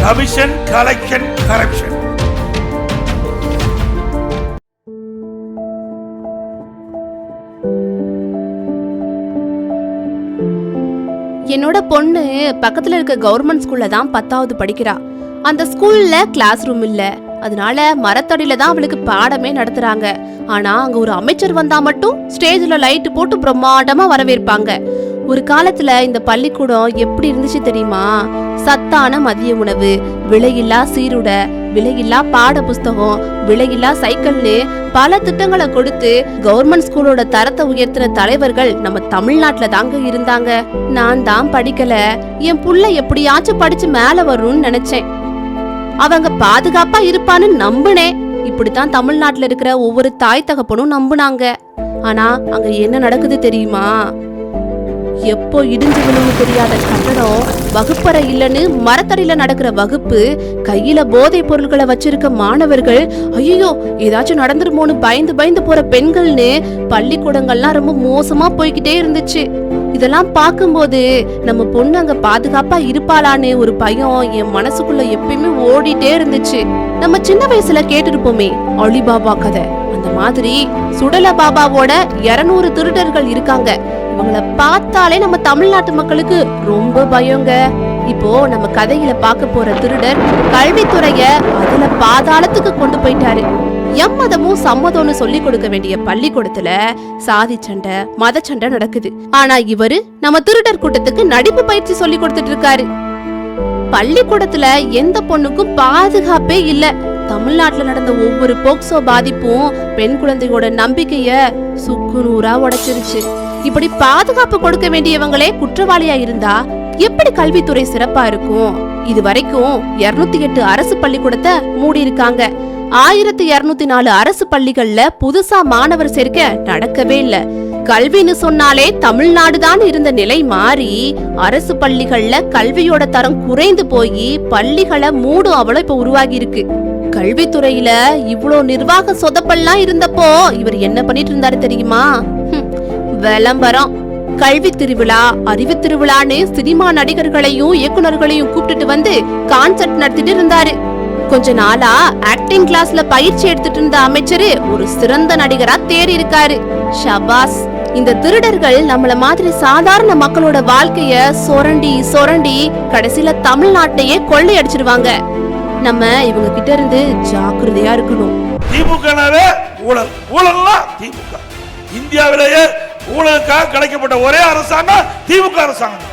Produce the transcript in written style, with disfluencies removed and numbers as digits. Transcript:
Commission, collection, corruption. என்னோட பொண்ணு பக்கத்துல இருக்க கவர்மெண்ட் ஸ்கூல்ல தான் 10வது படிக்கிறா. அந்த ஸ்கூல்ல கிளாஸ் ரூம் இல்ல, அதனால மரத்தடியில தான் அவளுக்கு பாடமே நடத்துறாங்க. ஆனா அங்க ஒரு அமைச்சர் வந்தா மட்டும் ஸ்டேஜ்ல லைட் போட்டு பிரம்மாண்டமா வரவேற்பாங்க. ஒரு காலத்துல இந்த பள்ளிக்கூடம் எப்படி இருந்துச்சு தெரியுமா? சத்தான மதிய உணவு, விலையில்லா சீருட, விலையில்லா பாட புஸ்தகம், விலையில்லா சைக்கிள்னு பல திட்டங்களை கொடுத்து கவர்மெண்ட் ஸ்கூலோட தரத்தை உயர்த்தின தலைவர்கள் நம்ம தமிழ்நாட்டுல தாங்க இருந்தாங்க. நான் தான் படிக்கல, என் புள்ள எப்படியாச்சும் படிச்சு மேல வரும்னு நினைச்சேன். அவங்க பாதுகாப்பா இருப்பான்னு நம்புனேன். இப்படித்தான் தமிழ்நாட்டுல இருக்கிற ஒவ்வொரு தாய் தகப்பனும் நம்புனாங்க. ஆனா அங்க என்ன நடக்குது தெரியுமா? எப்போ இடிஞ்சு விழுந்து தெரியாத கட்டடம், வகுப்பறை இல்லன்னு மரத்தடியில நடக்கிற வகுப்பு, கையில போதை பொருட்களை வச்சிருக்க மாணவர்கள், ஐயோ ஏதாச்சும் நடந்துருமோன்னு பயந்து பயந்து போற பெண்கள்னு பள்ளிக்கூடங்கள்லாம் ரொம்ப மோசமா போய்கிட்டே இருந்துச்சு. இதெல்லாம் பார்க்கும்போது நம்ம பொண்ணு அங்க பாதுகாப்பா இருப்பாளான்னு ஒரு பயம் என் மனசுக்குள்ள எப்பயுமே ஓடிட்டே இருந்துச்சு. நம்ம சின்ன வயசுல கேட்டிருப்போமே அலிபாபா கதை, அந்த மாதிரி சுடல பாபாவோட 200 திருடர்கள் இருக்காங்க. இவங்கள பார்த்தாலே நம்ம தமிழ்நாட்டு மக்களுக்கு ரொம்ப பயங்க. இப்போ நம்ம கதையில பார்க்க போற திருடர் கல்வித்துறைய அதுல பாதாளத்துக்கு கொண்டு போயிட்டாரு. எம்மதமும் சம்மதம்னு சொல்லி கொடுக்க வேண்டிய பள்ளிக்கூடத்துல சாதி சண்டை, மத சண்டை நடக்குது. ஆனா இவரு நம்ம திருடர் கூட்டத்துக்கு நடிப்பு பயிற்சி சொல்லி கொடுத்துட்டு இருக்காரு. பள்ளிக்கூடத்துல எந்த பொண்ணுக்கும் பாதுகாப்பே இல்ல. தமிழ்நாட்டுல நடந்த ஒவ்வொரு போக்சோ பாதிப்பும் பெண் குழந்தையோட நம்பிக்கைய சுக்குநூறா உடைச்சிருச்சு. இப்படி பாதுகாப்பு கொடுக்க வேண்டியவங்களே குற்றவாளியா இருந்தா எப்படி கல்வித்துறை சிறப்பா இருக்கும்? இது வரைக்கும் 208 அரசு பள்ளிக்கூடத்தை மூடி இருக்காங்க. 1204 அரசு பள்ளிகள்ல புதுசா மாணவர் சேர்க்க நடக்கவே இல்ல. கல்வின்னு சொன்னாலே தமிழ்நாடு தான் இருந்த நிலை மாறி அரசு பள்ளிகள்ல கல்வியோட தரம் குறைந்து போய் பள்ளிகளை மூடும் அவளோ இப்ப உருவாகி இருக்கு. கல்வித்துறையில இவ்வளோ நிர்வாக சொதப்பல்லாம் இருந்தப்போ இவர் என்ன பண்ணிட்டு இருந்தாரு தெரியுமா? விளம்பரம், கல்வி திருவிழா, அறிவு திருவிழான்னு சினிமா நடிகர்களையும் இயக்குநர்களையும் கூப்பிட்டுட்டு வந்து கான்சர்ட் நடத்திட்டு இருந்தாரு. கொஞ்ச நாளா ஆக்டிங் கிளாஸ்ல பயிற்சி எடுத்துட்டு இருந்த அமைச்சரு ஒரு சிறந்த நடிகரா தேறி இருக்காரு. ஷபாஸ். இந்த திருடர்கள் நம்மள மாதிரி சாதாரண மக்களோட வாழ்க்கைய சொரண்டி சொரண்டி கடைசியில தமிழ்நாட்டையே கொள்ளையடிச்சிருவாங்க. நம்ம இவங்க கிட்ட இருந்து ஜாக்கிரதையா இருக்கணும். திமுகனாவே ஊழல், ஊழல்னா திமுக. இந்தியாவிலேயே ஊழலுக்காக கிடைக்கப்பட்ட ஒரே அரசாங்கம் திமுக அரசாங்கம்.